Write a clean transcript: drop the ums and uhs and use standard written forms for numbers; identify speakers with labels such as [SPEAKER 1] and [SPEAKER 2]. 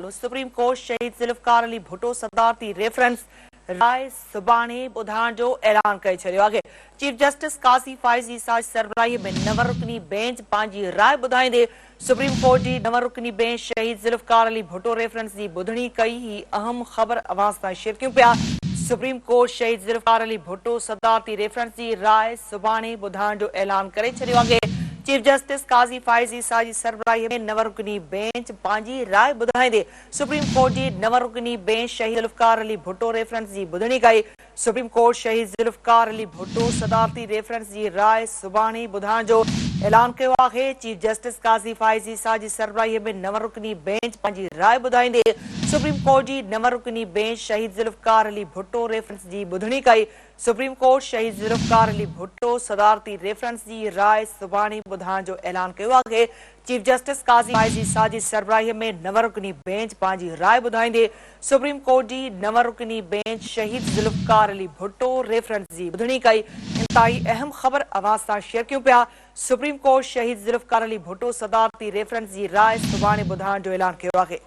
[SPEAKER 1] Supreme court शहीद Zulfikar Ali Bhutto सदारती reference राय सुभाणे ॿुधाइण जो ऐलान करे छॾियो आहे। चीफ जस्टिस काज़ी फ़ाइज़ ईसा सरबराही में 9 रुकनी बेंच पंहिंजी राय ॿुधाईंदे सुप्रीम कोर्ट जी 9 रुकनी बेंच शहीद ज़ुल्फ़िकार अली भुट्टो रेफरेंस जी ॿुधणी कई। ही अहम ख़बर आवाज़ ताईं शेयर कयूं पिया। सुप्रीम कोर्ट शहीद ज़ुल्फ़िकार अली भुट्टो सदारती रेफरेंस जी राय सुभाणे ॿुधाइण जो ऐलान करे छॾियो आहे। चीफ जस्टिस काज़ी फ़ाइज़ ईसा जी सरबराही में 9 रुकनी बेंच पंहिंजी राय ॿुधाईंदे सुप्रीम कोर्ट जी 9 रुकनी बेंच शहीद ज़ुल्फ़िकार अली भुट्टो रेफरेंस जी ॿुधणी कई। सुप्रीम कोर्ट शहीद ज़ुल्फ़िकार अली भुट्टो सदारती रेफरेंस जी राय सुभाणे ॿुधाइण जो ऐलान कयो आहे। चीफ जस्टिस काज़ी फ़ाइज़ ईसा जी सरबराही में 9 रुकनी बेंच पंहिंजी राय ॿुधाईंदे सुप्रीम कोर्ट जी 9 रुकनी बेंच शहीद ज़ुल्फ़िकार अली भुट्टो रेफरेंस जी ॿुधणी कई। सुप्रीम कोर्ट शहीद ज़ुल्फ़िकार अली भुट्टो सदारती रेफरेंस जी राय सुभाणे ॿुधाइण जो ऐलान कयो आहे। चीफ जस्टिस काज़ी फ़ाइज़ ईसा जी सरबराही में 9 रुकनी बेंच पंहिंजी राय ॿुधाईंदे सुप्रीम कोर्ट जी 9 रुकनी बेंच शहीद ज़ुल्फ़िकार अली भुट्टो रेफरेंस जी ॿुधणी कई। इंतहाई अहम ख़बर आवाज़ सां शेयर कयूं पिया। सुप्रीम कोर्ट शहीद ज़ुल्फ़िकार अली भुट्टो सदारती रेफरेंस जी राय सुभाणे ॿुधाइण जो ऐलान कयो आहे।